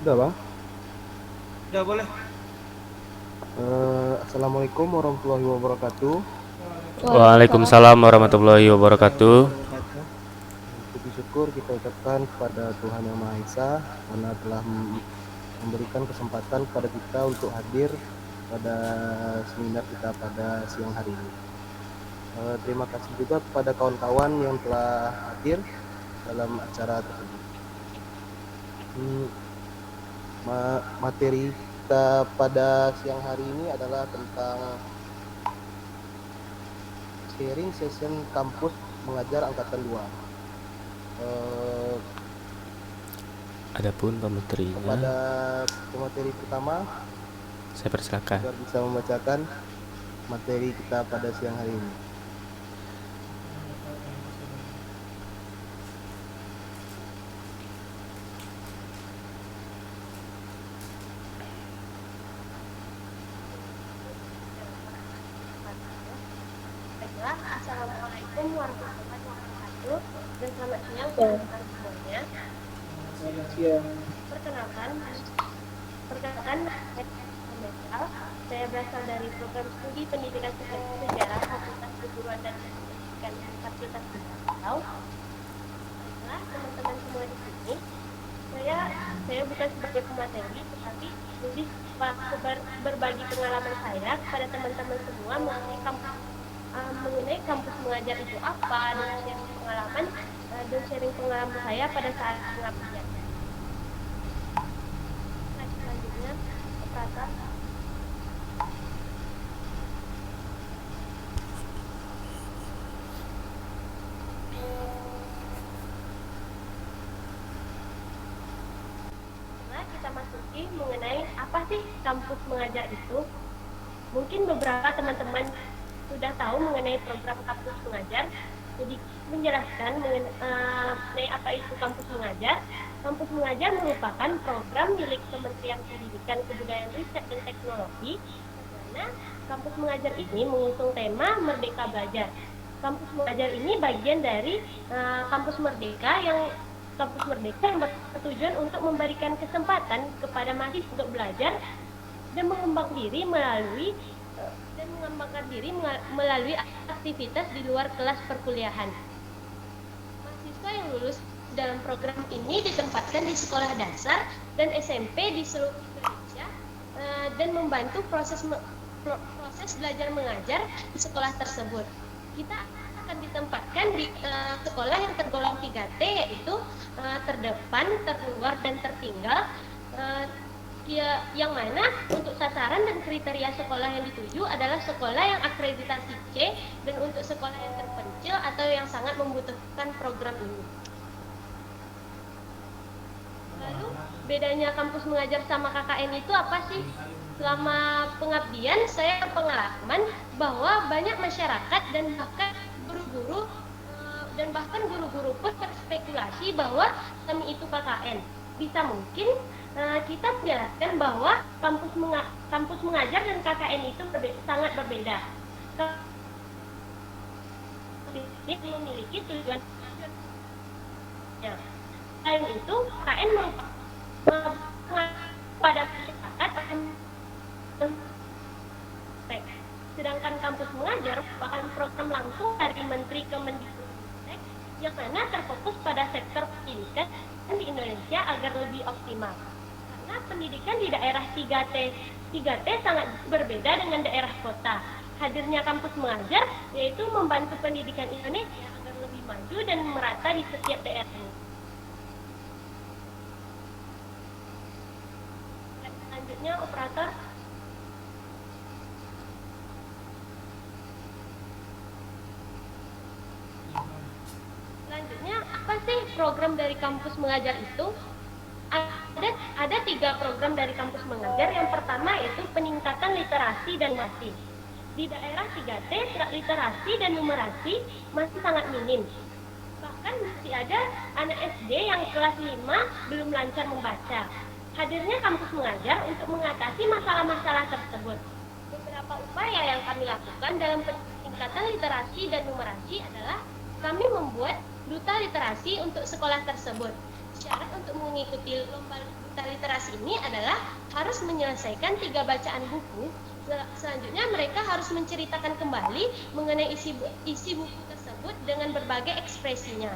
Udah bang. Udah boleh. Assalamualaikum warahmatullahi wabarakatuh. Waalaikumsalam Waalaikumsalam warahmatullahi wabarakatuh. Puji syukur kita ucapkan kepada Tuhan Yang Maha Esa karena telah memberikan kesempatan kepada kita untuk hadir pada seminar kita pada siang hari ini. Terima kasih juga kepada kawan-kawan yang telah hadir dalam acara tersebut. Materi kita pada siang hari ini adalah tentang sharing session kampus mengajar angkatan 2. Adapun Kepada pemateri pemateri pertama, saya persilakan. agar bisa membacakan materi kita pada siang hari ini. Assalamualaikum warahmatullahi wabarakatuh dan selamat siang teman-teman semuanya. Perkenalkan, saya berasal dari program studi pendidikan sejarah Fakultas Keguruan dan Pendidikan Universitas Riau. Baiklah teman-teman semua di sini, saya bukan sebagai pemateri, tetapi lebih berbagi pengalaman saya kepada teman-teman semua mengenai kampus mengajar itu apa, dan sharing pengalaman saya pada saat pengabdian. Selanjutnya, operator. Nah, kita masuki mengenai apa sih kampus mengajar itu. Mungkin beberapa teman-teman sudah tahu mengenai program kampus mengajar. Jadi menjelaskan mengenai apa itu kampus mengajar. Kampus mengajar merupakan program milik Kementerian Pendidikan, Kebudayaan, Riset dan Teknologi. Karena kampus mengajar ini mengusung tema Merdeka Belajar. Kampus mengajar ini bagian dari kampus Merdeka yang bertujuan untuk memberikan kesempatan kepada mahasiswa untuk belajar dan mengembangkan diri melalui aktivitas di luar kelas perkuliahan. Mahasiswa yang lulus dalam program ini ditempatkan di sekolah dasar dan SMP di seluruh Indonesia dan membantu proses belajar mengajar di sekolah tersebut. Kita akan ditempatkan di sekolah yang tergolong 3T, yaitu terdepan, terluar, dan tertinggal. Yang mana untuk sasaran dan kriteria sekolah yang dituju adalah sekolah yang akreditasi C dan untuk sekolah yang terpencil atau yang sangat membutuhkan program ini. Lalu bedanya kampus mengajar sama KKN itu apa sih? Selama pengabdian saya berpengalaman bahwa banyak masyarakat dan bahkan guru-guru pun berspekulasi bahwa kami itu KKN. Bisa mungkin kita menjelaskan bahwa kampus mengajar dan KKN itu sangat berbeda. Ini memiliki tujuan. Selain itu, KKN merupakan pada masyarakat, sedangkan kampus mengajar merupakan program langsung dari Menteri Kemendikbud yang mana terfokus pada sektor pendidikan di Indonesia agar lebih optimal. Karena pendidikan di daerah 3T sangat berbeda dengan daerah kota. Hadirnya kampus mengajar yaitu membantu pendidikan Indonesia agar lebih maju dan merata di setiap daerah. Selanjutnya, operator. Selanjutnya, apa sih program dari kampus mengajar itu? Ada 3 program dari kampus mengajar. Yang pertama yaitu peningkatan literasi dan numerasi. Di daerah 3T, literasi dan numerasi masih sangat minim. Bahkan masih ada anak SD yang kelas 5 belum lancar membaca. Hadirnya kampus mengajar untuk mengatasi masalah-masalah tersebut. Beberapa upaya yang kami lakukan dalam peningkatan literasi dan numerasi adalah kami membuat duta literasi untuk sekolah tersebut. Syarat untuk mengikuti lomba buta literasi ini adalah harus menyelesaikan 3 bacaan buku. Selanjutnya mereka harus menceritakan kembali mengenai isi buku tersebut dengan berbagai ekspresinya.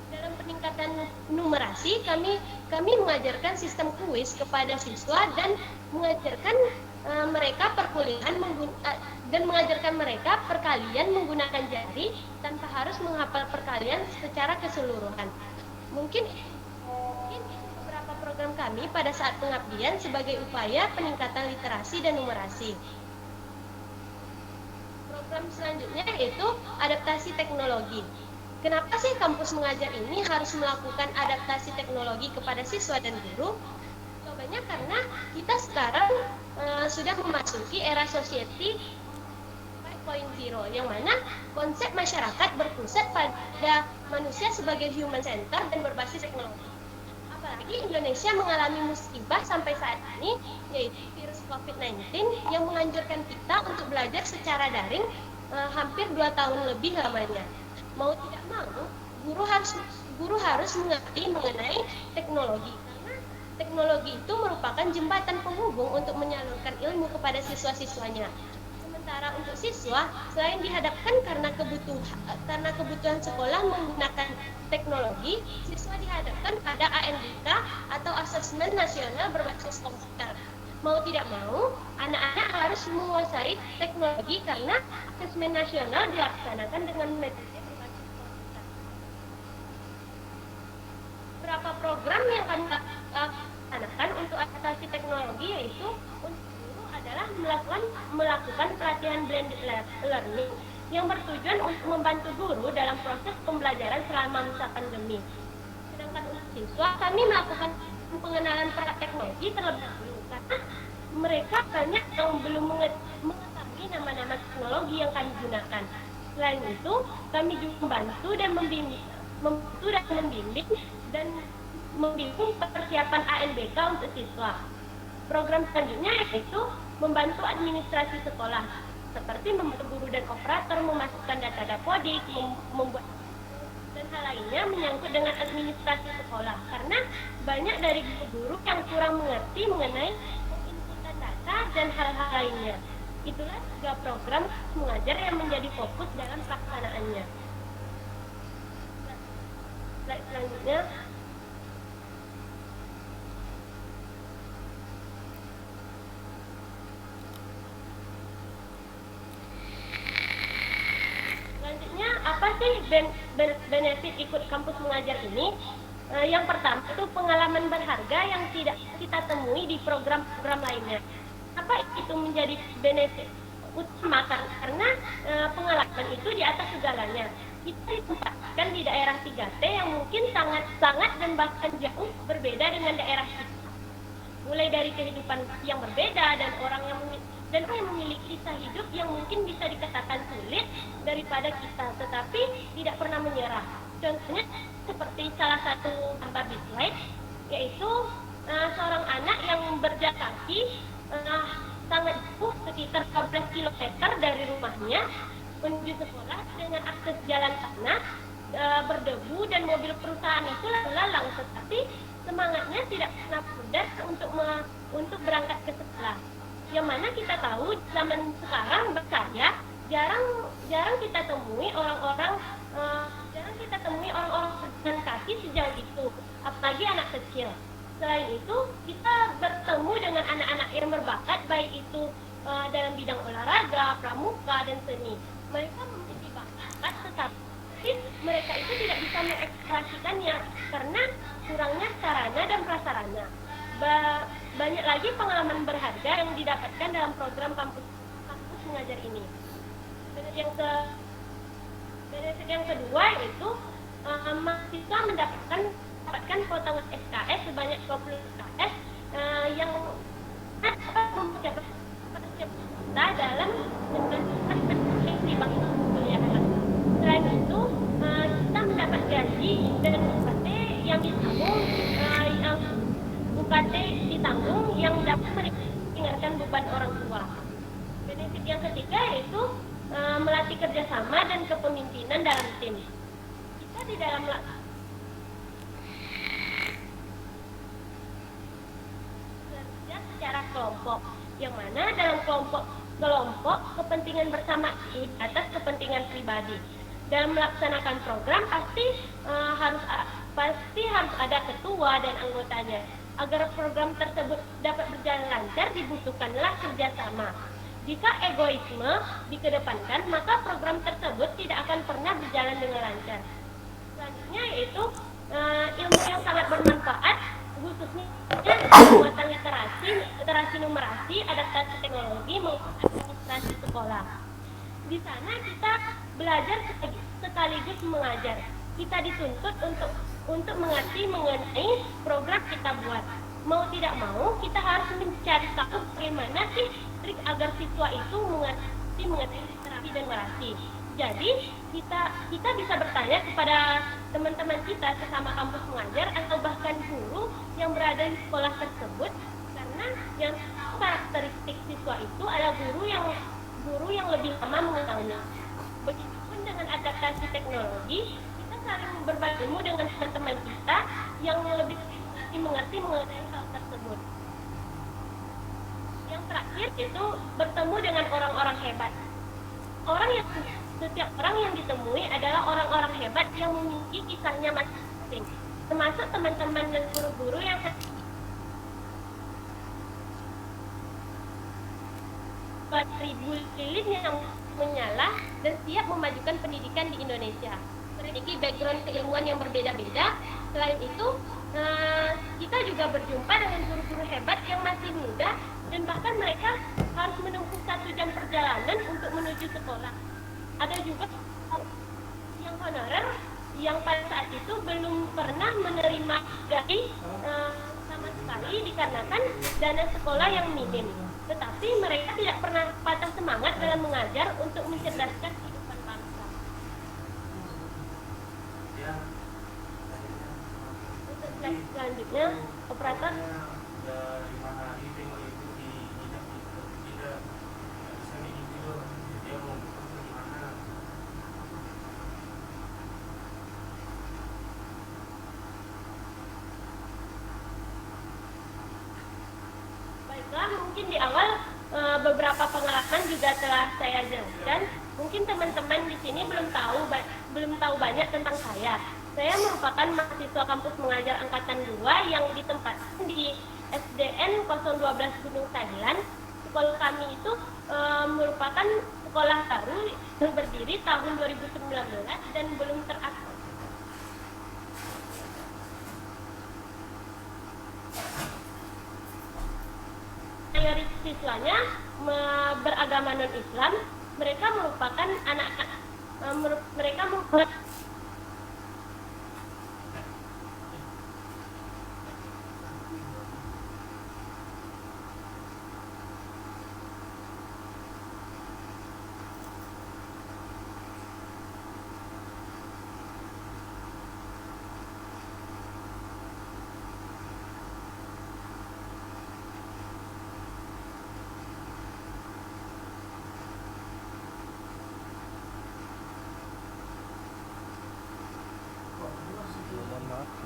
Dalam peningkatan numerasi, kami mengajarkan sistem kuis kepada siswa dan mengajarkan mereka perkalian menggunakan jari tanpa harus menghafal perkalian secara keseluruhan. Mungkin itu beberapa program kami pada saat pengabdian sebagai upaya peningkatan literasi dan numerasi. Program selanjutnya yaitu adaptasi teknologi. Kenapa sih kampus mengajar ini harus melakukan adaptasi teknologi kepada siswa dan guru? Jawabannya karena kita sekarang sudah memasuki era society 5.0 yang mana konsep masyarakat berpusat pada manusia sebagai human center dan berbasis teknologi. Apalagi Indonesia mengalami musibah sampai saat ini, yaitu virus COVID-19 yang menganjurkan kita untuk belajar secara daring hampir 2 tahun lebih lamanya. Mau tidak mau, guru harus mengerti mengenai teknologi. Karena teknologi itu merupakan jembatan penghubung untuk menyalurkan ilmu kepada siswa-siswanya. Sementara untuk siswa, selain dihadapkan karena kebutuhan sekolah menggunakan teknologi, siswa dihadapkan pada ANBK atau Asesmen Nasional Berbasis Komputer. Mau tidak mau, anak-anak harus menguasai teknologi karena Asesmen Nasional dilaksanakan dengan metode berbasis komputer. Beberapa program yang kami laksanakan untuk adaptasi teknologi yaitu adalah melakukan pelatihan blended learning yang bertujuan untuk membantu guru dalam proses pembelajaran selama masa pandemi. Sedangkan untuk siswa, kami melakukan pengenalan perangkat teknologi terlebih dahulu karena mereka banyak yang belum mengetahui nama-nama teknologi yang kami gunakan. Selain itu, kami juga membantu dan membimbing persiapan ANBK untuk siswa. Program selanjutnya yaitu membantu administrasi sekolah, seperti membantu guru dan operator memasukkan data dapodik, membuat dan hal lainnya menyangkut dengan administrasi sekolah, karena banyak dari guru yang kurang mengerti mengenai penginputan data dan hal-hal lainnya. Itulah 3 program mengajar yang menjadi fokus dalam pelaksanaannya. Slide selanjutnya. Apa sih benefit ikut kampus mengajar ini? Yang pertama itu pengalaman berharga yang tidak kita temui di program-program lainnya. Apa itu menjadi benefit utama? Karena pengalaman itu di atas segalanya. Kita ditempatkan di daerah 3T yang mungkin sangat dan bahkan jauh berbeda dengan daerah kita. Mulai dari kehidupan yang berbeda dan orang yang memiliki kisah hidup yang mungkin bisa dikatakan sulit daripada kita, tetapi tidak pernah menyerah. Contohnya seperti salah satu gambar di slide, yaitu seorang anak yang berjalan kaki sangat jauh sekitar 12 km dari rumahnya menuju sekolah dengan akses jalan tanah berdebu dan mobil perusahaan itu lalu-lalang, tetapi semangatnya tidak pernah pudar untuk berangkat ke sekolah. Yang mana kita tahu zaman sekarang berkarya jarang kita temui orang-orang berjalan kaki sejauh itu, apalagi anak kecil. Selain itu, kita bertemu dengan anak-anak yang berbakat, baik itu dalam bidang olahraga, pramuka, dan seni. Mereka memiliki bakat, tetapi mereka itu tidak bisa mengekspresikannya karena kurangnya sarana dan prasarana. Banyak lagi pengalaman berharga yang didapatkan dalam program kampus mengajar ini. Benefit yang kedua yaitu mahasiswa mendapatkan potongan SKS sebanyak 20 SKS yang dapat dalam di bangsa kuliahan. Selain itu, kita mendapat gaji dan UKT yang ditanggung yang dapat meringankan beban orang tua. Benefit yang ketiga yaitu melatih kerjasama dan kepemimpinan dalam tim. Kita di dalam secara kelompok, yang mana dalam kelompok kepentingan bersama itu di atas kepentingan pribadi. Dalam melaksanakan program pasti harus ada ketua dan anggotanya. Agar program tersebut dapat berjalan lancar dibutuhkanlah kerjasama. Jika egoisme dikedepankan, maka program tersebut tidak akan pernah berjalan dengan lancar. Selanjutnya yaitu ilmu yang sangat bermanfaat, khususnya penguatan literasi numerasi, adaptasi teknologi maupun administrasi sekolah. Di sana kita belajar sekaligus mengajar. Kita dituntut untuk mengerti mengenai program kita buat. Mau tidak mau, kita harus mencari tahu bagaimana sih trik agar siswa itu mengerti literasi dan numerasi. Jadi kita bisa bertanya kepada teman-teman kita sesama kampus mengajar atau bahkan guru yang berada di sekolah tersebut, karena yang karakteristik siswa itu adalah guru yang lebih lama mengenalnya. Begitupun dengan adaptasi teknologi, kita saling berbagi ilmu dengan teman-teman kita yang lebih mengerti mengenai hal tersebut. Yang terakhir itu bertemu dengan orang-orang hebat. Setiap orang yang ditemui adalah orang-orang hebat yang memiliki kisahnya masing-masing, termasuk teman-teman dan guru-guru yang ribu lilin yang menyala dan siap memajukan pendidikan di Indonesia. Memiliki background keilmuan yang berbeda-beda. Selain itu, kita juga berjumpa dengan guru-guru hebat yang masih muda dan bahkan mereka harus menempuh 1 jam perjalanan untuk menuju sekolah. Ada juga yang honorer yang pada saat itu belum pernah menerima gaji sama sekali dikarenakan dana sekolah yang minim. Tetapi mereka tidak pernah patah semangat dalam mengajar untuk mencerdaskan kehidupan bangsa. Untuk slide selanjutnya, operator. Mungkin di awal beberapa pengalaman juga telah saya jelaskan. Mungkin teman-teman di sini belum tahu banyak tentang saya. Saya merupakan mahasiswa kampus mengajar angkatan 2 yang ditempatkan di SDN 012 Gunung Thailand. Sekolah kami itu merupakan sekolah baru yang berdiri tahun 2019 dan belum teraktif. Mayoritas siswanya beragama non-Islam. Mereka merupakan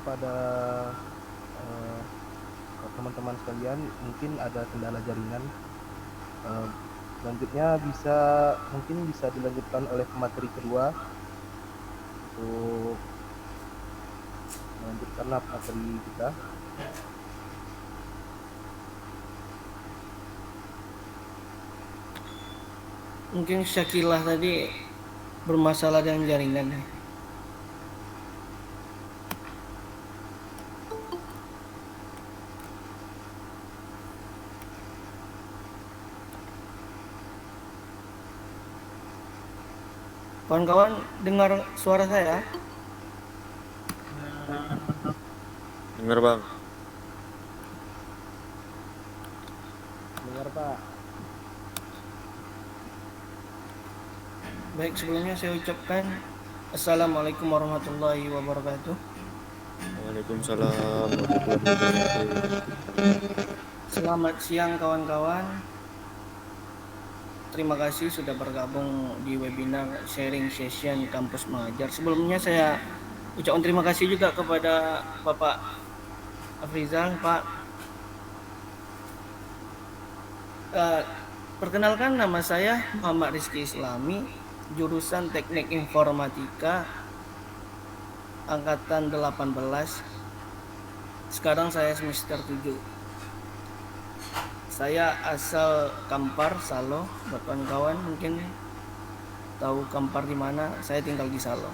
kepada teman-teman sekalian, mungkin ada kendala jaringan. Selanjutnya mungkin bisa dilanjutkan oleh pemateri kedua untuk melanjutkan materi kita. Mungkin Syakillah tadi bermasalah dengan jaringan. Kawan-kawan dengar suara saya? Dengar bang. Dengar Pak. Baik, sebelumnya saya ucapkan Assalamualaikum warahmatullahi wabarakatuh. Waalaikumsalam warahmatullahi wabarakatuh. Selamat siang kawan-kawan. Terima kasih sudah bergabung di webinar sharing session kampus mengajar. Sebelumnya saya ucapkan terima kasih juga kepada Bapak Afrizal, Pak Eh, Perkenalkan, nama saya Muhammad Rizky Islami, jurusan Teknik Informatika angkatan 18. Sekarang saya semester 7. Saya asal Kampar, Salo. Buat kawan-kawan mungkin tahu Kampar di mana, saya tinggal di Salo.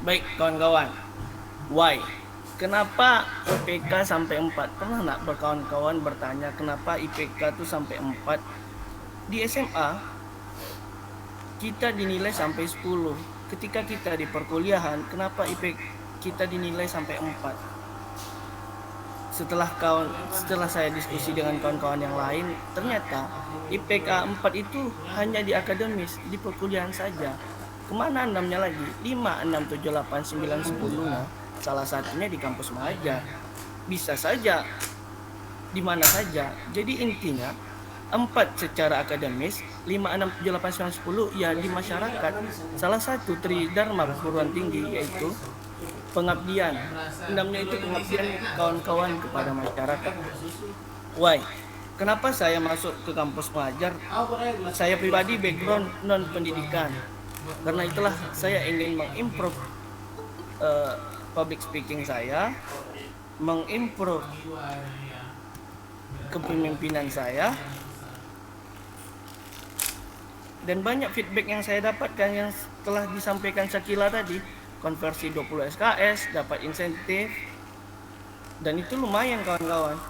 Baik kawan-kawan, why? Kenapa IPK sampai 4? Pernah nggak berkawan-kawan bertanya kenapa IPK itu sampai 4? Di SMA kita dinilai sampai 10. Ketika kita di perkuliahan, kenapa IPK kita dinilai sampai 4? Setelah saya diskusi dengan kawan-kawan yang lain, ternyata IPK 4 itu hanya di akademis, di perkuliahan saja. Kemana 6-nya lagi? 5, 6, 7, 8, 9, 10-nya. Salah satunya di kampus Mahajar. Bisa saja di mana saja. Jadi intinya 4 secara akademis, 5, 6, 7, 8, 9, 10 ya di masyarakat. Salah satu tridharma perguruan tinggi yaitu pengabdian. 6-nya itu pengabdian kawan-kawan kepada masyarakat. Why? Kenapa saya masuk ke kampus Mahajar? Saya pribadi background non pendidikan. Karena itulah saya ingin mengimprove public speaking saya, mengimprove kepemimpinan saya, dan banyak feedback yang saya dapatkan yang telah disampaikan Syakila tadi, konversi 20 SKS, dapat insentif, dan itu lumayan kawan-kawan.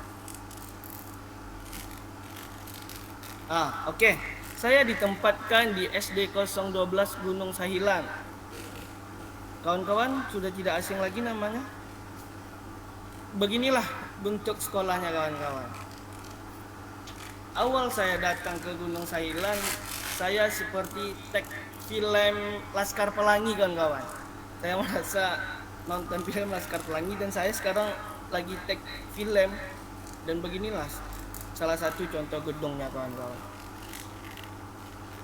Oke. Saya ditempatkan di SD 012 Gunung Sahilan. Kawan-kawan sudah tidak asing lagi namanya. Beginilah bentuk sekolahnya kawan-kawan. Awal saya datang ke Gunung Sahilan, saya seperti tag film Laskar Pelangi kawan-kawan. Saya merasa nonton film Laskar Pelangi dan saya sekarang lagi tag film. Dan beginilah salah satu contoh gedungnya kawan-kawan.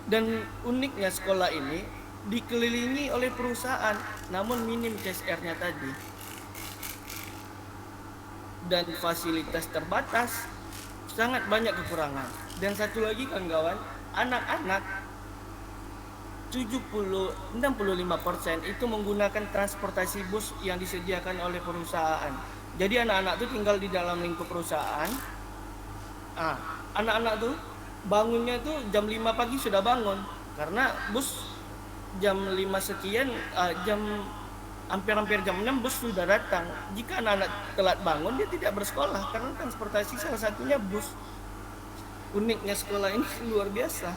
Dan uniknya sekolah ini dikelilingi oleh perusahaan, namun minim CSR-nya tadi. Dan fasilitas terbatas, sangat banyak kekurangan. Dan satu lagi kawan-kawan, anak-anak 65% itu menggunakan transportasi bus yang disediakan oleh perusahaan. Jadi anak-anak itu tinggal di dalam lingkup perusahaan. Anak-anak tuh bangunnya tuh jam 5 pagi sudah bangun karena bus jam 5 sekian, hampir jam 6 bus sudah datang. Jika anak-anak telat bangun, dia tidak bersekolah karena transportasi salah satunya bus. Uniknya sekolah ini luar biasa.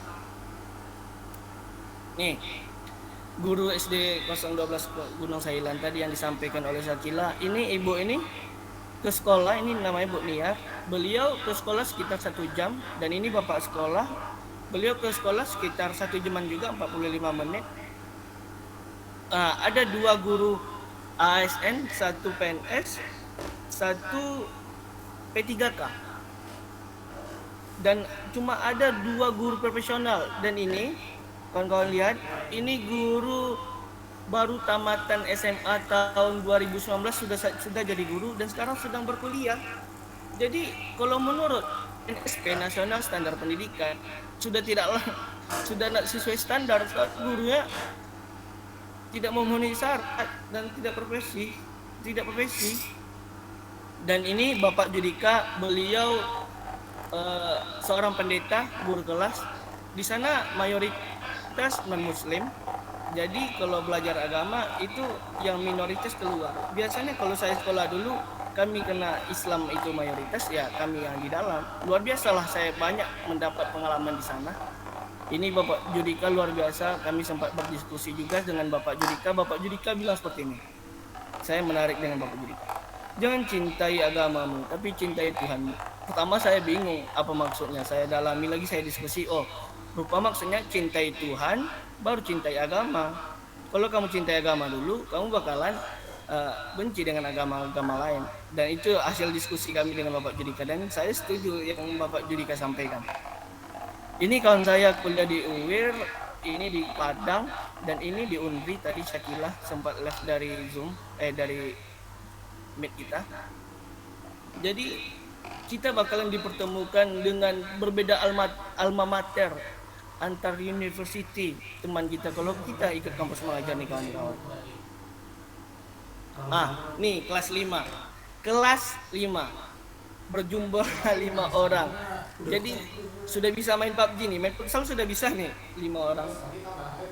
Nih, guru SD 012 Gunung Sahilan tadi yang disampaikan oleh Syakila, ini ibu ini ke sekolah, ini namanya Bu Nia. Beliau ke sekolah sekitar 1 jam, dan ini bapak sekolah. Beliau ke sekolah sekitar 1 jaman juga, 45 menit. Ada 2 guru ASN, 1 PNS, 1 P3K. Dan cuma ada 2 guru profesional. Dan ini kawan-kawan lihat, ini guru baru tamatan SMA tahun 2019 sudah jadi guru dan sekarang sedang berkuliah. Jadi kalau menurut NSP Nasional Standar Pendidikan sudah tidak sesuai standar, gurunya tidak memenuhi syarat dan tidak profesi. Dan ini Bapak Judika, beliau seorang pendeta, guru kelas. Di sana mayoritas non-muslim. Jadi kalau belajar agama itu yang minoritas keluar. Biasanya kalau saya sekolah dulu, kami kena Islam itu mayoritas, ya kami yang di dalam. Luar biasa lah, saya banyak mendapat pengalaman di sana. Ini Bapak Judika luar biasa. Kami sempat berdiskusi juga dengan Bapak Judika. Bapak Judika bilang seperti ini. Saya menarik dengan Bapak Judika. Jangan cintai agamamu, tapi cintai Tuhanmu. Pertama saya bingung apa maksudnya. Saya dalami lagi, saya diskusi. Rupa maksudnya cintai Tuhan, baru cintai agama. Kalau kamu cintai agama dulu, kamu bakalan benci dengan agama-agama lain. Dan itu hasil diskusi kami dengan Bapak Judika. Dan saya setuju yang Bapak Judika sampaikan. Ini kawan saya kuliah di UIR, ini di Padang, dan ini di Unri. Tadi Syakila sempat live dari Zoom, dari Meet kita. Jadi kita bakalan dipertemukan dengan berbeda alma mater antar university teman kita kalau kita ikut kampus mengajar nih kawan-kawan. Nih kelas 5. Kelas 5 berjumlah 5 orang. Jadi sudah bisa main PUBG nih, main futsal sudah bisa nih 5 orang.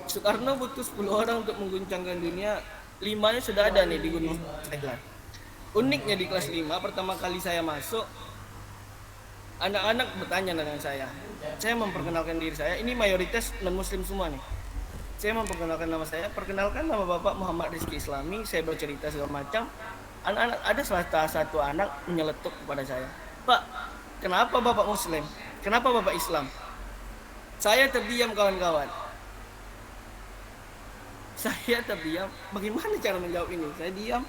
Soekarno butuh 10 orang untuk mengguncangkan dunia, 5-nya sudah ada nih di Gunung Thailand. Uniknya di kelas 5 pertama kali saya masuk, anak-anak bertanya dengan saya memperkenalkan diri saya, ini mayoritas non muslim semua nih. Saya memperkenalkan nama saya, perkenalkan nama Bapak Muhammad Rizky Islami, saya bercerita segala macam. Anak-anak ada salah satu anak menyeletuk kepada saya, Pak, kenapa Bapak Muslim? Kenapa Bapak Islam? Saya terdiam kawan-kawan. Saya terdiam, bagaimana cara menjawab ini? Saya diam.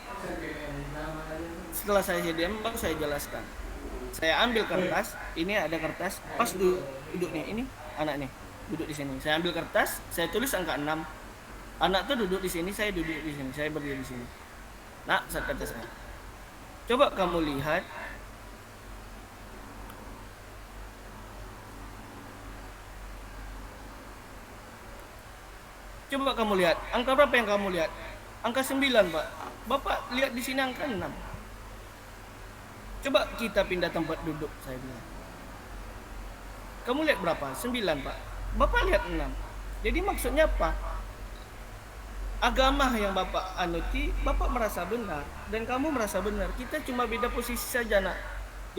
Setelah saya diam, baru saya jelaskan. Saya ambil kertas, ini ada kertas, pas duduk nih, ini anak nih, duduk di sini. Saya ambil kertas, saya tulis angka 6. Anak tuh duduk di sini, saya duduk di sini, saya berdiri di sini. Nak, kata saya, coba kamu lihat angka berapa yang kamu lihat? Angka 9, Pak. Bapak lihat di sini angka 6. Coba kita pindah tempat duduk, saya bilang. Kamu lihat berapa? 9, Pak. Bapak lihat 6. Jadi maksudnya apa? Agama yang Bapak anuti, Bapak merasa benar dan kamu merasa benar. Kita cuma beda posisi saja, Nak.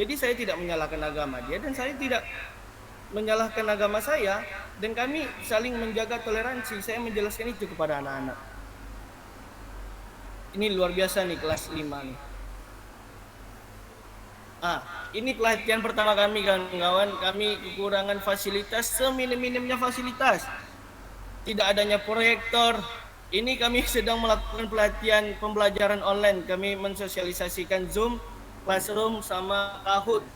Jadi saya tidak menyalahkan agama dia dan saya tidak menyalahkan agama saya, dan kami saling menjaga toleransi. Saya menjelaskan itu kepada anak-anak. Ini luar biasa nih kelas 5 nih. Ini pelatihan pertama kami kawan-kawan. Kami kekurangan fasilitas, seminim-minimnya fasilitas. Tidak adanya proyektor. Ini kami sedang melakukan pelatihan pembelajaran online. Kami mensosialisasikan Zoom, Classroom, sama Kahoot.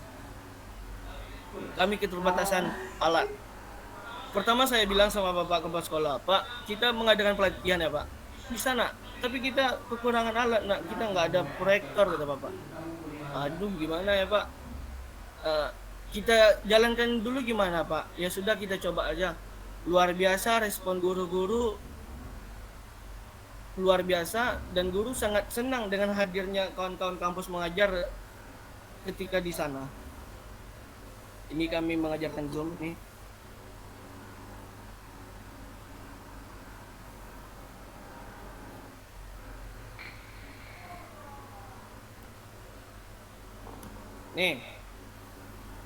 Kami keterbatasan alat. Pertama saya bilang sama Bapak kepala sekolah, Pak, kita mengadakan pelatihan ya Pak. Bisa Nak, tapi kita kekurangan alat Nak. Kita nggak ada proyektor, kata Bapak. Aduh gimana ya Pak, kita jalankan dulu gimana Pak? Ya sudah, kita coba aja. Luar biasa respon guru-guru, luar biasa, dan guru sangat senang dengan hadirnya kawan-kawan kampus mengajar ketika di sana. Ini kami mengajarkan Zoom nih. Nih,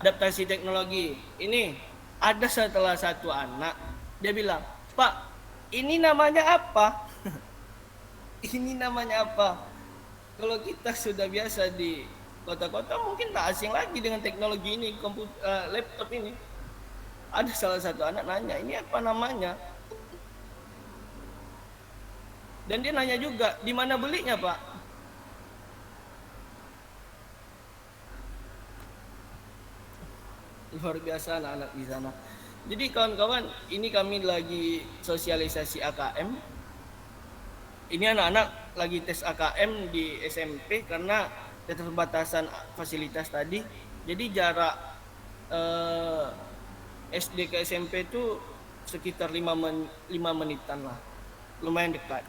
adaptasi teknologi. Ini ada setelah satu anak, dia bilang, Pak, ini namanya apa? Ini namanya apa? Kalau kita sudah biasa di kota-kota mungkin tak asing lagi dengan teknologi ini, laptop ini. Ada salah satu anak nanya, ini apa namanya? Dan dia nanya juga, di mana belinya Pak? Luar biasa anak-anak di sana. Jadi kawan-kawan, ini kami lagi sosialisasi AKM. Ini anak-anak lagi tes AKM di SMP karena keterbatasan fasilitas tadi. Jadi jarak SD ke SMP itu sekitar 5 menitan lah. Lumayan dekat.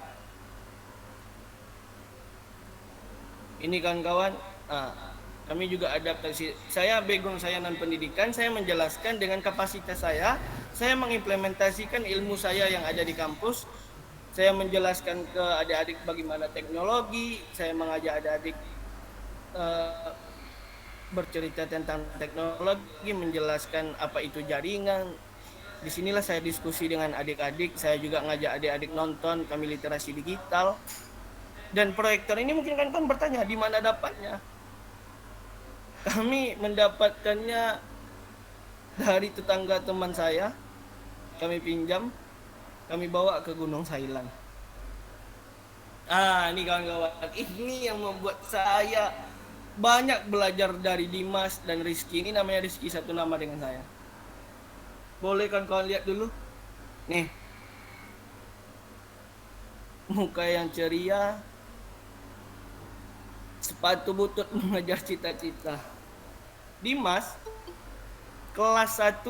Ini kawan-kawan, kami juga adaptasi. Saya background saya non pendidikan, saya menjelaskan dengan kapasitas saya mengimplementasikan ilmu saya yang ada di kampus. Saya menjelaskan ke adik-adik bagaimana teknologi, saya mengajak adik-adik bercerita tentang teknologi, menjelaskan apa itu jaringan. Disinilah saya diskusi dengan adik-adik, saya juga ngajak adik-adik nonton, kami literasi digital. Dan proyektor ini mungkin kan bertanya, di mana dapatnya? Kami mendapatkannya dari tetangga teman saya, kami pinjam, kami bawa ke Gunung Thailand. Ini kawan-kawan, ini yang membuat saya banyak belajar dari Dimas dan Rizky. Ini namanya Rizky, satu nama dengan saya. Boleh kawan-kawan lihat dulu. Nih, muka yang ceria, sepatu butut mengejar cita-cita. Dimas kelas 1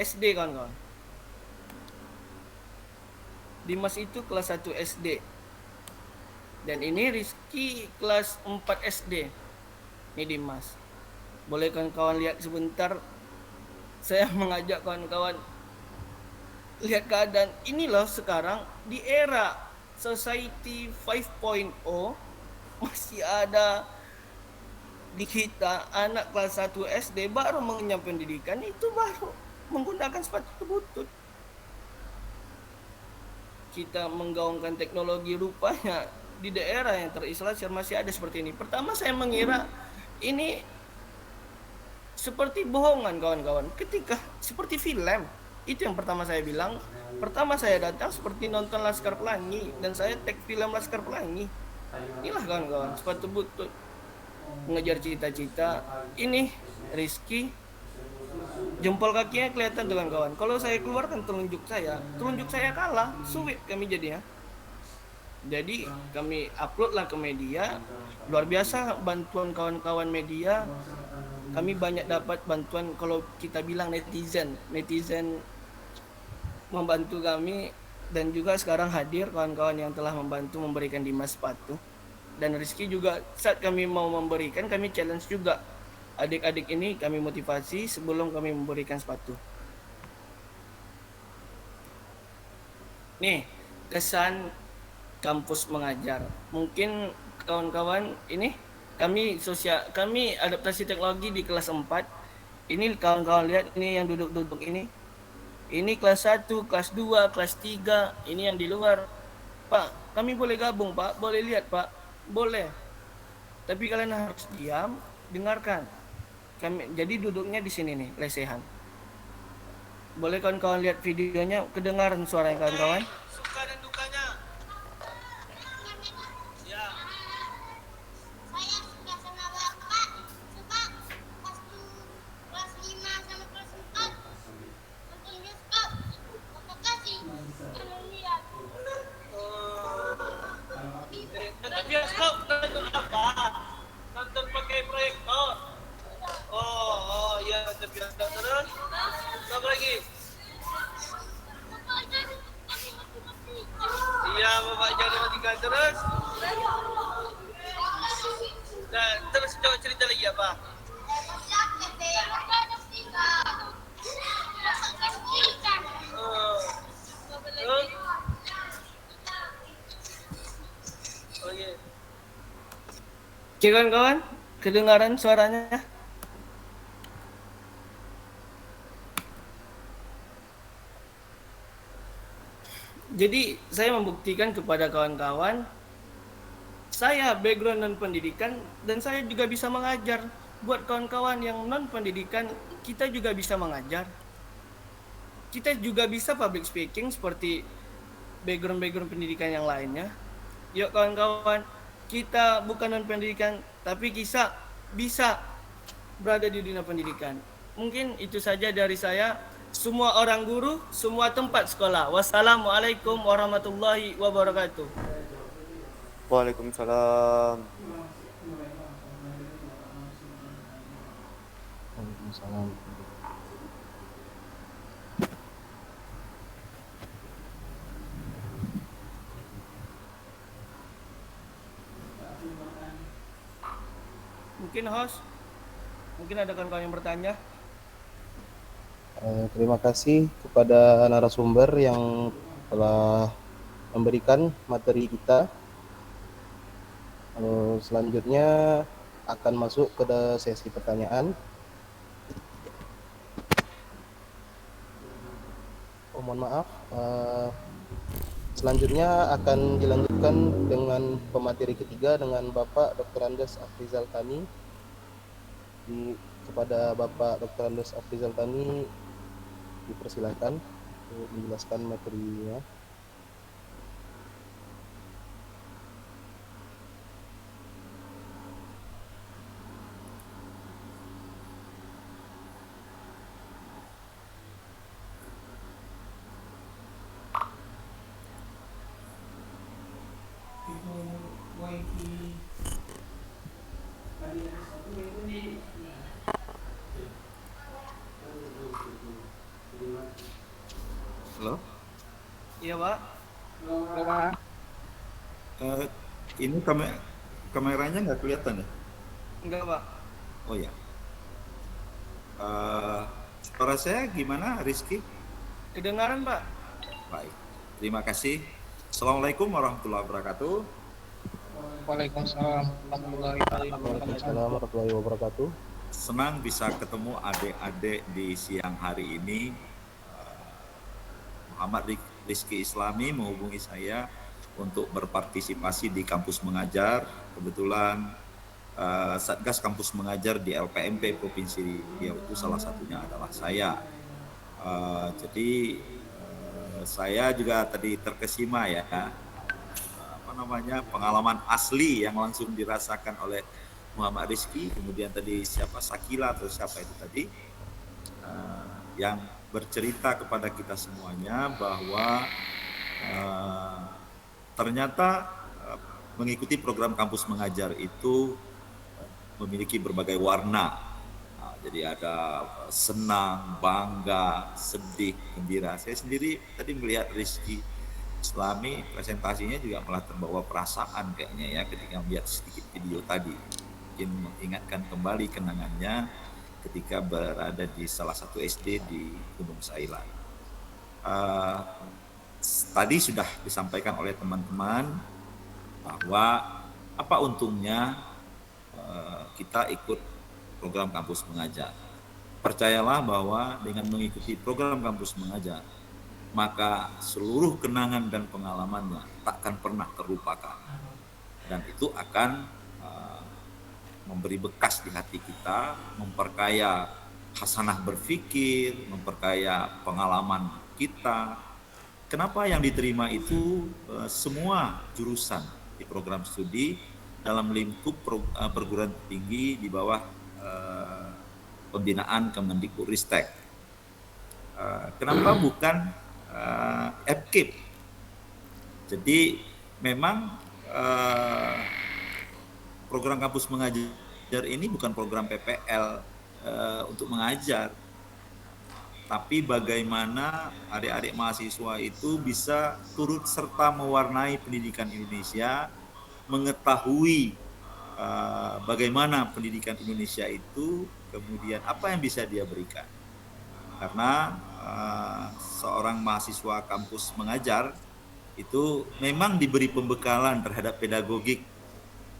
SD kawan-kawan. Dimas itu kelas 1 SD. Dan ini Rizky kelas 4 SD. Ini Dimas. Boleh kawan-kawan lihat sebentar. Saya mengajak kawan-kawan lihat keadaan. Ini loh sekarang di era Society 5.0 masih ada di kita anak kelas 1 SD baru mengenyam pendidikan itu baru menggunakan sepatu butut. Kita menggaungkan teknologi, rupanya di daerah yang terisolasi masih ada seperti ini. Pertama saya mengira ini seperti bohongan kawan-kawan, ketika seperti film. Itu yang pertama saya bilang. Pertama saya datang seperti nonton Laskar Pelangi dan saya tag film Laskar Pelangi. Inilah kawan-kawan sepatu butut mengejar cita-cita. Ini Rizky, jempol kakinya kelihatan tuh kawan-kawan. Kalau saya keluarkan telunjuk saya kalah, sulit kami jadinya. Jadi kami upload lah ke media. Luar biasa bantuan kawan-kawan media. Kami banyak dapat bantuan, kalau kita bilang netizen membantu kami. Dan juga sekarang hadir kawan-kawan yang telah membantu memberikan Dimas sepatu. Dan Rizky juga saat kami mau memberikan, kami challenge juga adik-adik ini, kami motivasi sebelum kami memberikan sepatu. Nih kesan kampus mengajar. Mungkin kawan-kawan ini kami adaptasi teknologi di kelas 4. Ini kawan-kawan lihat, ini yang duduk-duduk ini. Ini kelas 1, kelas 2, kelas 3. Ini yang di luar. Pak, kami boleh gabung Pak? Boleh lihat Pak? Boleh. Tapi kalian harus diam, dengarkan. Jadi duduknya di sini nih, lesehan. Boleh kawan-kawan lihat videonya, kedengaran suaranya kawan-kawan? Suka dan dukanya. Ya. Saya suka sama Bapak, suka kelas 5 sama kelas 4 nonton bioskop. Bapak kasih kalau lihat. Nonton bioskop, nonton apa? Nonton pakai proyektor. Oh iya, nonton bioskop terus. Apa lagi? Bapak jadi kami mati-mati. Iya, Bapak jadi matikan terus. Nah, terus coba cerita lagi apa? Terus? Oke. Oke kawan-kawan, kedengaran suaranya? Jadi saya membuktikan kepada kawan-kawan, saya background non pendidikan dan saya juga bisa mengajar. Buat kawan-kawan yang non pendidikan, kita juga bisa mengajar. Kita juga bisa public speaking seperti background pendidikan yang lainnya. Yuk kawan-kawan, kita bukan non pendidikan tapi bisa berada di dunia pendidikan. Mungkin itu saja dari saya. Semua orang guru, semua tempat sekolah. Wassalamualaikum warahmatullahi wabarakatuh. Waalaikumsalam. Waalaikumsalam. Mungkin host, mungkin ada kawan-kawan yang bertanya. Terima kasih kepada narasumber yang telah memberikan materi kita. Selanjutnya akan masuk ke sesi pertanyaan. Mohon maaf. Selanjutnya akan dilanjutkan dengan pemateri ketiga dengan Bapak Dr. Andes Afrizal Tani. Kepada Bapak Dr. Andes Afrizal Tani dipersilakan untuk menjelaskan materinya. Iya, Pak. Eh, ini kameranya nggak kelihatan ya? Enggak, Pak. Oh ya. Suara saya gimana, Rizky? Kedengaran, Pak. Baik. Terima kasih. Assalamualaikum warahmatullahi wabarakatuh. Waalaikumsalam warahmatullahi wabarakatuh. Waalaikumsalam warahmatullahi wabarakatuh. Senang bisa ketemu adik-adik di siang hari ini. Muhammad Rizky Islami menghubungi saya untuk berpartisipasi di kampus mengajar. Kebetulan Satgas Kampus Mengajar di LPMP Provinsi Riau itu salah satunya adalah saya. Jadi saya juga tadi terkesima ya, pengalaman asli yang langsung dirasakan oleh Muhammad Rizky, kemudian tadi siapa Sakila atau siapa itu tadi yang bercerita kepada kita semuanya bahwa ternyata mengikuti program kampus mengajar itu memiliki berbagai warna. Jadi ada senang, bangga, sedih, gembira. Saya sendiri tadi melihat Rizky Islami presentasinya juga malah terbawa perasaan kayaknya ya ketika melihat sedikit video tadi. Mungkin mengingatkan kembali kenangannya ketika berada di salah satu SD di Gunung Sailan. Tadi sudah disampaikan oleh teman-teman bahwa apa untungnya kita ikut program kampus mengajar. Percayalah bahwa dengan mengikuti program kampus mengajar, maka seluruh kenangan dan pengalamannya takkan pernah terlupakan. Dan itu akan memberi bekas di hati kita, memperkaya hasanah berpikir, memperkaya pengalaman kita. Kenapa yang diterima itu semua jurusan di program studi dalam lingkup perguruan tinggi di bawah pembinaan Kemendikbudristek. Kenapa bukan FKIP? Jadi memang program kampus mengajar ini bukan program PPL untuk mengajar, tapi bagaimana adik-adik mahasiswa itu bisa turut serta mewarnai pendidikan Indonesia, mengetahui bagaimana pendidikan Indonesia itu, kemudian apa yang bisa dia berikan. Karena seorang mahasiswa kampus mengajar itu memang diberi pembekalan terhadap pedagogik,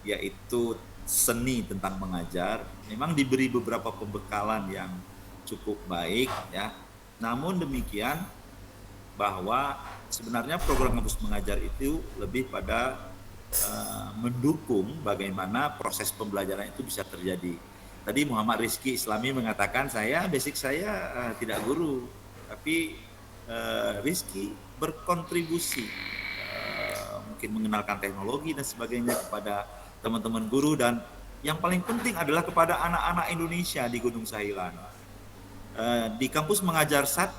yaitu seni tentang mengajar, memang diberi beberapa pembekalan yang cukup baik ya. Namun demikian bahwa sebenarnya program kampus mengajar itu lebih pada mendukung bagaimana proses pembelajaran itu bisa terjadi. Tadi Muhammad Rizky Islami mengatakan basic saya tidak guru, tapi Rizky berkontribusi mungkin mengenalkan teknologi dan sebagainya kepada teman-teman guru, dan yang paling penting adalah kepada anak-anak Indonesia di Gunung Sailan. Di kampus mengajar 1,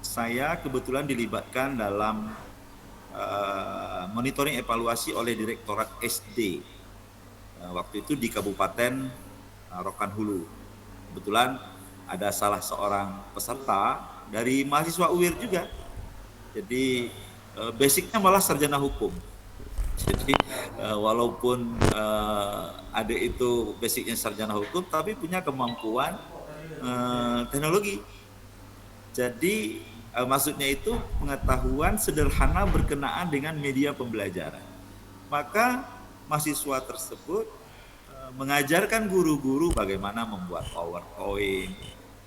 saya kebetulan dilibatkan dalam monitoring evaluasi oleh Direktorat SD waktu itu di Kabupaten Rokan Hulu. Kebetulan ada salah seorang peserta dari mahasiswa UIR juga, jadi basicnya malah sarjana hukum. Jadi walaupun adik itu basicnya sarjana hukum, tapi punya kemampuan teknologi. Jadi maksudnya itu pengetahuan sederhana berkenaan dengan media pembelajaran. Maka mahasiswa tersebut mengajarkan guru-guru bagaimana membuat PowerPoint,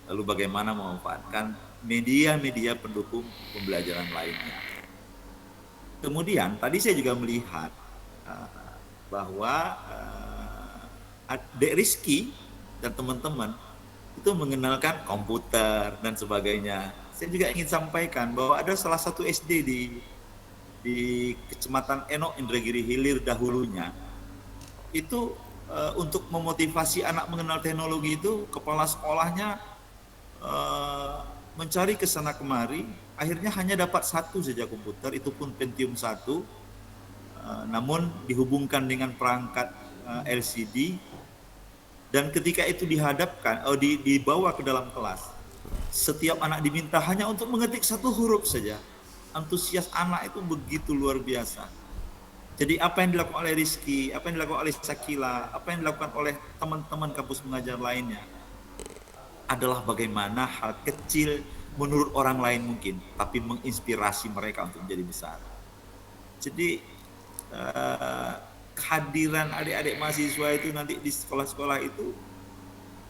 lalu bagaimana memanfaatkan media-media pendukung pembelajaran lainnya. Kemudian tadi saya juga melihat bahwa Dek Rizky dan teman-teman itu mengenalkan komputer dan sebagainya. Saya juga ingin sampaikan bahwa ada salah satu SD di Kecamatan Enok, Indragiri Hilir dahulunya. Itu untuk memotivasi anak mengenal teknologi itu, kepala sekolahnya mencari kesana kemari, akhirnya hanya dapat 1 saja komputer, itu pun Pentium 1, namun dihubungkan dengan perangkat LCD, dan ketika itu dihadapkan, dibawa ke dalam kelas, setiap anak diminta hanya untuk mengetik 1 huruf saja, antusias anak itu begitu luar biasa. Jadi apa yang dilakukan oleh Rizky, apa yang dilakukan oleh Sakila, apa yang dilakukan oleh teman-teman kampus mengajar lainnya adalah bagaimana hal kecil menurut orang lain mungkin, tapi menginspirasi mereka untuk menjadi besar. Jadi kehadiran adik-adik mahasiswa itu nanti di sekolah-sekolah itu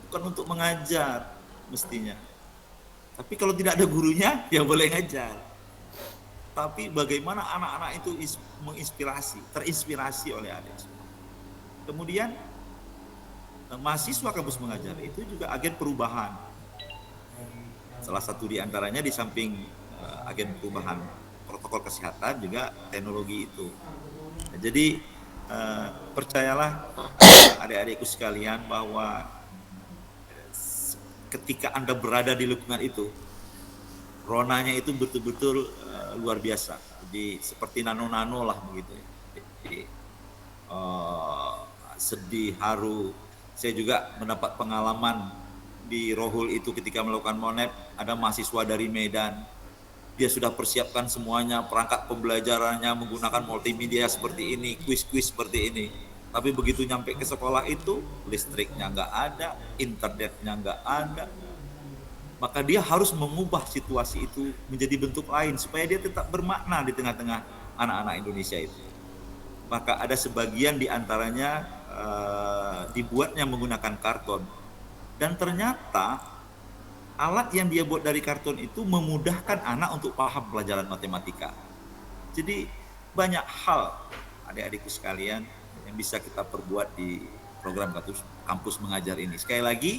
bukan untuk mengajar mestinya. Tapi kalau tidak ada gurunya, ya boleh ngajar. Tapi bagaimana anak-anak itu menginspirasi, terinspirasi oleh adik. Kemudian mahasiswa kampus mengajar itu juga agen perubahan. Salah satu di antaranya di samping agen perubahan protokol kesehatan juga teknologi itu. Nah, jadi percayalah adik-adikku sekalian bahwa ketika Anda berada di lingkungan itu, ronanya itu betul-betul luar biasa. Jadi seperti nano-nano lah begitu ya. Jadi, sedih, haru. Saya juga mendapat pengalaman di Rohul itu ketika melakukan Monep, ada mahasiswa dari Medan. Dia sudah persiapkan semuanya, perangkat pembelajarannya menggunakan multimedia seperti ini, kuis-kuis seperti ini. Tapi begitu nyampe ke sekolah itu, listriknya nggak ada, internetnya nggak ada. Maka dia harus mengubah situasi itu menjadi bentuk lain supaya dia tetap bermakna di tengah-tengah anak-anak Indonesia itu. Maka ada sebagian di antaranya dibuatnya menggunakan karton. Dan ternyata alat yang dia buat dari karton itu memudahkan anak untuk paham pelajaran matematika. Jadi banyak hal adik-adikku sekalian yang bisa kita perbuat di program kampus mengajar ini. Sekali lagi,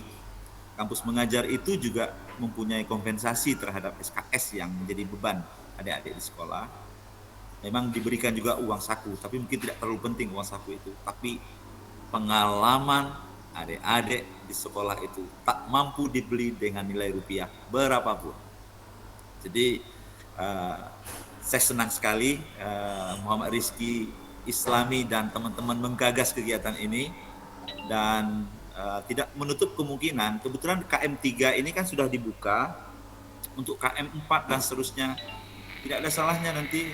kampus mengajar itu juga mempunyai kompensasi terhadap SKS yang menjadi beban adik-adik di sekolah. Memang diberikan juga uang saku, tapi mungkin tidak terlalu penting uang saku itu. Tapi pengalaman adik-adik di sekolah itu tak mampu dibeli dengan nilai rupiah berapapun. Jadi saya senang sekali Muhammad Rizky Islami dan teman-teman menggagas kegiatan ini, dan tidak menutup kemungkinan kebetulan KM3 ini kan sudah dibuka untuk KM4 dan seterusnya. Tidak ada salahnya nanti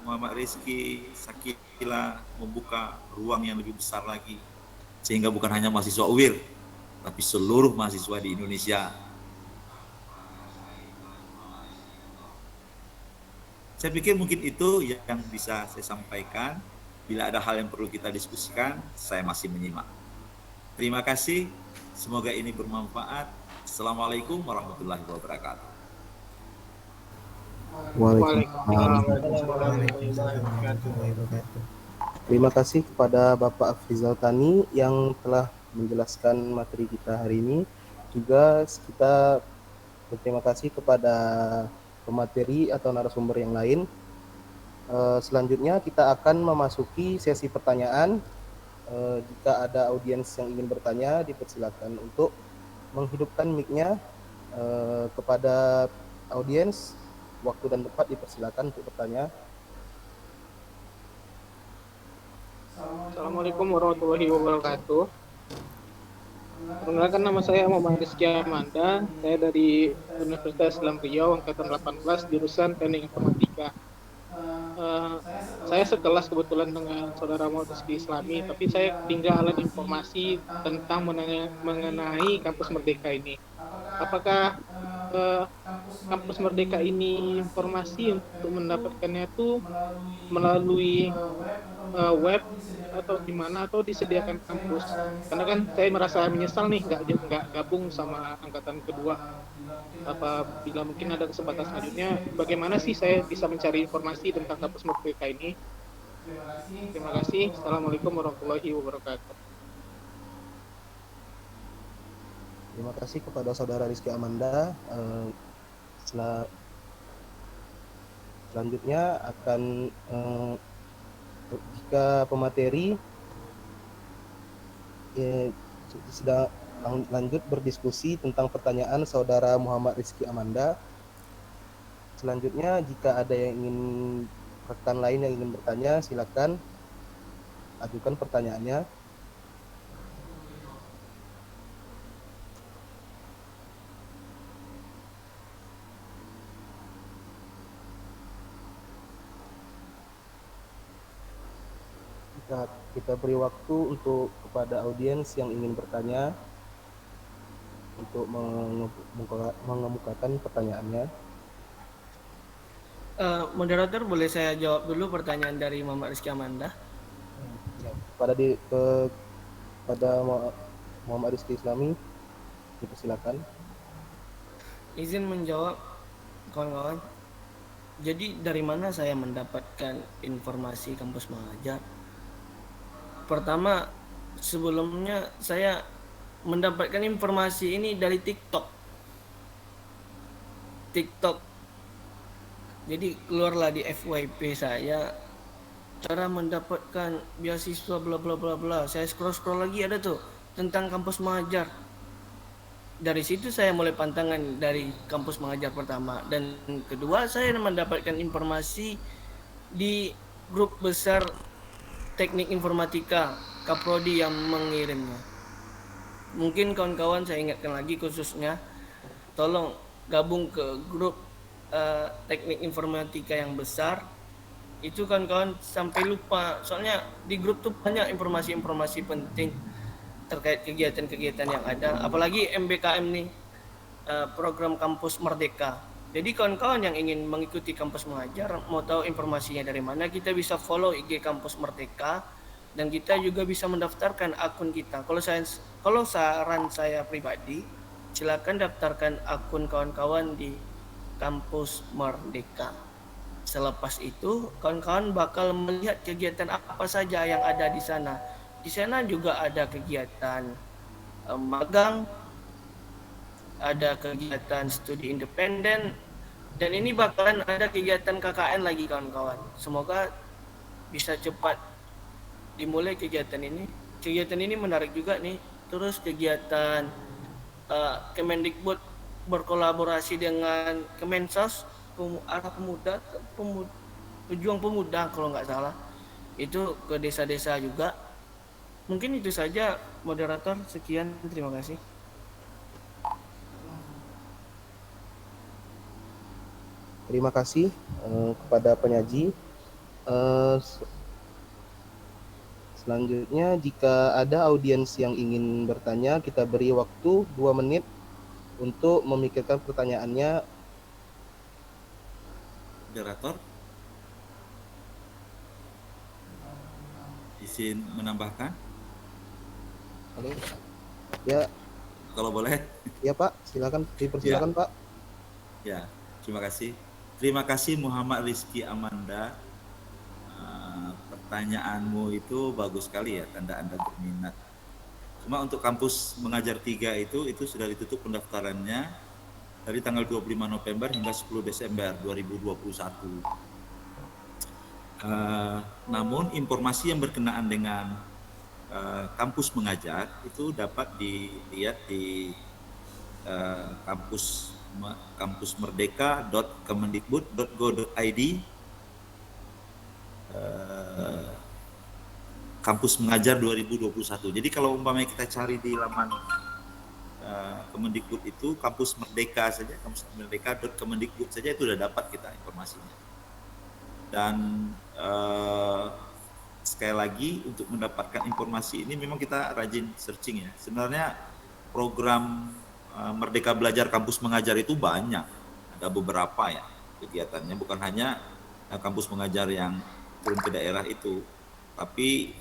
Muhammad Rizky, Sakila membuka ruang yang lebih besar lagi, sehingga bukan hanya mahasiswa UIR, tapi seluruh mahasiswa di Indonesia. Saya pikir mungkin itu yang bisa saya sampaikan. Bila ada hal yang perlu kita diskusikan, saya masih menyimak. Terima kasih, semoga ini bermanfaat. Assalamualaikum warahmatullahi wabarakatuh. Terima kasih kepada Bapak Afrizal Tani yang telah menjelaskan materi kita hari ini. Juga kita berterima kasih kepada pemateri atau narasumber yang lain. Selanjutnya kita akan memasuki sesi pertanyaan. Jika ada audiens yang ingin bertanya, dipersilakan untuk menghidupkan mic-nya. Kepada audiens, waktu dan tempat dipersilakan untuk bertanya. Assalamualaikum warahmatullahi wabarakatuh. Perkenalkan, nama saya Muhammad Rizky Amanda. Saya dari Universitas Islam Riau, angkatan 18, jurusan Teknik Informatika. Saya sekelas kebetulan dengan saudara Muhammad Rizky Islami, tapi saya ketinggalan informasi tentang mengenai Kampus Merdeka ini. Apakah Kampus Merdeka ini informasi untuk mendapatkannya itu melalui web atau gimana, atau disediakan kampus? Karena kan saya merasa menyesal nih nggak gabung sama angkatan kedua. Bila mungkin ada kesempatan selanjutnya, bagaimana sih saya bisa mencari informasi tentang Kampus Merdeka ini? Terima kasih. Assalamualaikum warahmatullahi wabarakatuh. Terima kasih kepada saudara Rizky Amanda. Selanjutnya akan jika pemateri sedang lanjut berdiskusi tentang pertanyaan saudara Muhammad Rizky Amanda. Selanjutnya jika ada yang ingin rekan lain yang ingin bertanya, silakan ajukan pertanyaannya. kita beri waktu untuk kepada audiens yang ingin bertanya untuk mengemukakan pertanyaannya. Moderator, boleh saya jawab dulu pertanyaan dari Muhammad Rizky Amanda? Ya, pada Muhammad Rizky Islami, silakan. Izin menjawab, kawan-kawan. Jadi dari mana saya mendapatkan informasi kampus mengajar? Pertama, sebelumnya saya mendapatkan informasi ini dari TikTok. Jadi keluarlah di FYP saya cara mendapatkan beasiswa bla bla bla bla. Saya scroll lagi ada tuh tentang kampus mengajar. Dari situ saya mulai pantangan dari kampus mengajar pertama, dan kedua saya mendapatkan informasi di grup besar teknik informatika Kaprodi yang mengirimnya. Mungkin kawan-kawan saya ingatkan lagi khususnya, tolong gabung ke grup teknik informatika yang besar. Itu kawan-kawan sampai lupa, soalnya di grup tuh banyak informasi-informasi penting terkait kegiatan-kegiatan yang ada, apalagi MBKM nih, program Kampus Merdeka. Jadi kawan-kawan yang ingin mengikuti kampus mengajar, mau tahu informasinya dari mana, kita bisa follow IG Kampus Merdeka, dan kita juga bisa mendaftarkan akun kita. Kalau saran saya pribadi, silakan daftarkan akun kawan-kawan di Kampus Merdeka. Selepas itu, kawan-kawan bakal melihat kegiatan apa saja yang ada di sana. Di sana juga ada kegiatan magang, ada kegiatan studi independen, dan ini bakalan ada kegiatan KKN lagi kawan-kawan. Semoga bisa cepat dimulai kegiatan ini. Kegiatan ini menarik juga nih. Terus kegiatan Kemendikbud berkolaborasi dengan Kemensos, Pejuang Pemuda kalau nggak salah, itu ke desa-desa juga. Mungkin itu saja moderator, sekian, terima kasih. Terima kasih kepada penyaji. Selanjutnya, jika ada audiens yang ingin bertanya, kita beri waktu 2 menit untuk memikirkan pertanyaannya. Moderator, izin menambahkan? Halo. Ya. Kalau boleh. Ya Pak, silakan, dipersilakan ya. Pak. Ya, terima kasih. Terima kasih Muhammad Rizky Amanda. Pertanyaanmu itu bagus sekali ya, tanda Anda berminat. Cuma untuk kampus mengajar 3 itu sudah ditutup pendaftarannya dari tanggal 25 November hingga 10 Desember 2021. Namun informasi yang berkenaan dengan kampus mengajar itu dapat dilihat di kampusmerdeka.kemendikbud.go.id, kampus mengajar 2021. Jadi kalau umpamanya kita cari di laman Kemendikbud itu kampus merdeka saja, kampus merdeka.kemendikbud saja itu sudah dapat kita informasinya. Dan sekali lagi untuk mendapatkan informasi ini memang kita rajin searching ya. Sebenarnya program Merdeka Belajar Kampus Mengajar itu banyak, ada beberapa ya kegiatannya, bukan hanya kampus mengajar yang turun ke daerah itu, tapi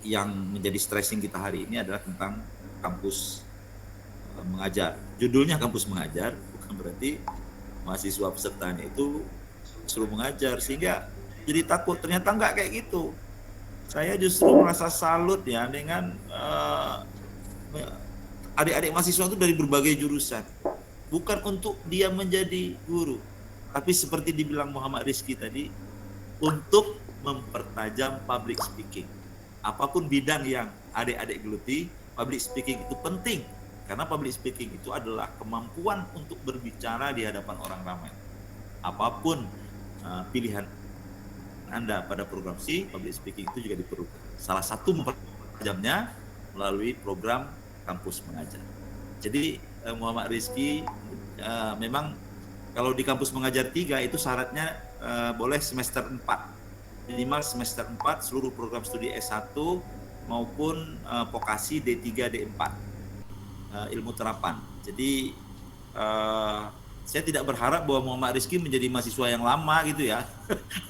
yang menjadi stressing kita hari ini adalah tentang kampus mengajar. Judulnya kampus mengajar, bukan berarti mahasiswa pesertanya itu suruh mengajar, sehingga jadi takut. Ternyata enggak kayak gitu. Saya justru merasa salut ya dengan adik-adik mahasiswa itu dari berbagai jurusan. Bukan untuk dia menjadi guru, tapi seperti dibilang Muhammad Rizky tadi, untuk mempertajam public speaking. Apapun bidang yang adik-adik geluti, public speaking itu penting. Karena public speaking itu adalah kemampuan untuk berbicara di hadapan orang ramai. Apapun pilihan Anda pada program C, public speaking itu juga diperlukan. Salah satu mempertajamnya melalui program kampus mengajar. Jadi Muhammad Rizky, memang kalau di kampus mengajar 3 itu syaratnya boleh semester 4. minimal semester 4 seluruh program studi S1 maupun vokasi D3, D4 ilmu terapan. Jadi saya tidak berharap bahwa Muhammad Rizky menjadi mahasiswa yang lama gitu ya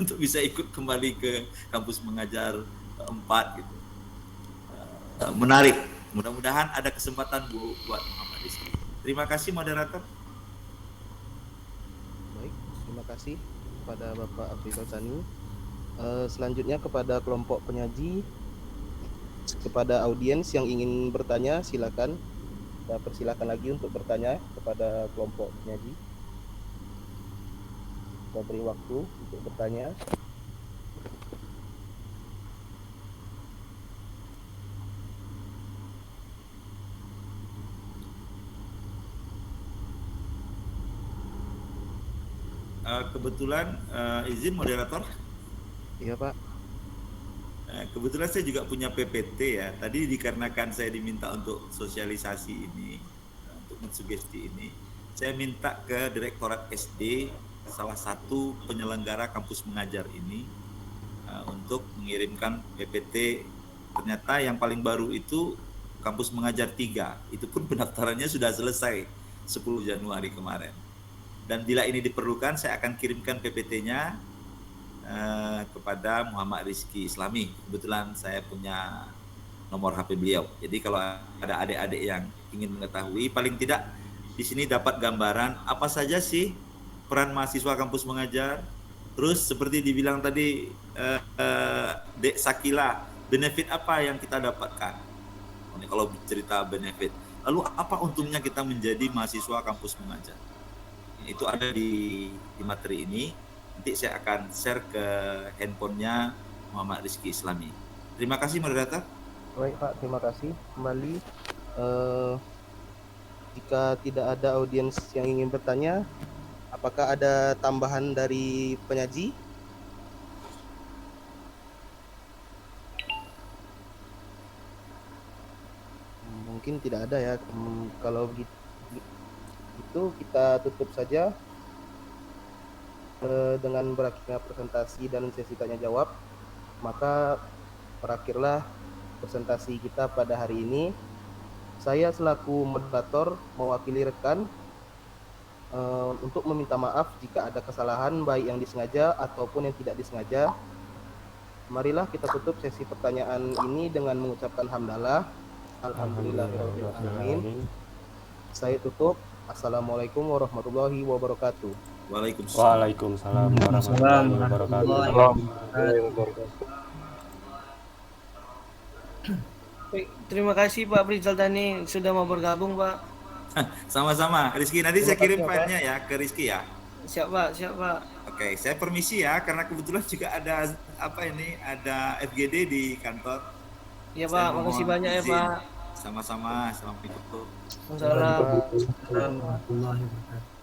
untuk bisa ikut kembali ke kampus mengajar 4 gitu. Menarik. Mudah-mudahan ada kesempatan buat Muhammad Rizky. Terima kasih moderator. Baik, terima kasih kepada Bapak Afrizal Sani. Selanjutnya kepada kelompok penyaji, kepada audiens yang ingin bertanya silakan. Saya persilakan lagi untuk bertanya kepada kelompok penyaji. Kita beri waktu untuk bertanya. Kebetulan izin moderator. Iya Pak. Kebetulan saya juga punya PPT ya. Tadi dikarenakan saya diminta untuk sosialisasi ini, untuk mensugesti ini, saya minta ke Direktorat SD salah satu penyelenggara kampus mengajar ini untuk mengirimkan PPT. Ternyata yang paling baru itu kampus mengajar 3. Itu pun pendaftarannya sudah selesai 10 Januari kemarin. Dan bila ini diperlukan, saya akan kirimkan PPT-nya kepada Muhammad Rizky Islami. Kebetulan saya punya nomor HP beliau. Jadi kalau ada adik-adik yang ingin mengetahui, paling tidak di sini dapat gambaran apa saja sih peran mahasiswa kampus mengajar. Terus seperti dibilang tadi Dek Sakila, benefit apa yang kita dapatkan? Ini kalau cerita benefit. Lalu apa untungnya kita menjadi mahasiswa kampus mengajar? Itu ada di materi ini. Nanti saya akan share ke handphonenya Muhammad Rizky Islami. Terima kasih moderator. Baik Pak, terima kasih. Kembali jika tidak ada audiens yang ingin bertanya, apakah ada tambahan dari penyaji? Mungkin tidak ada ya. Kalau itu kita tutup saja dengan berakhirnya presentasi dan sesi tanya jawab. Maka berakhirlah presentasi kita pada hari ini. Saya selaku moderator mewakili rekan untuk meminta maaf jika ada kesalahan baik yang disengaja ataupun yang tidak disengaja. Marilah kita tutup sesi pertanyaan ini dengan mengucapkan hamdalah. Alhamdulillahirabbil alamin. Saya tutup. Assalamualaikum warahmatullahi wabarakatuh. Waalaikumsalam warahmatullahi wabarakatuh. Baik, terima kasih Pak Afrizal Sani sudah mau bergabung Pak. Sama-sama Rizky, nanti saya kirim filenya ya ke Rizky ya. Siap Pak, siap Pak. Oke, saya permisi ya karena kebetulan juga ada ada FGD di kantor. Iya Pak, makasih banyak ya Pak. Sama-sama, assalamualaikum. Waalaikumsalam. Warahmatullahi wabarakatuh.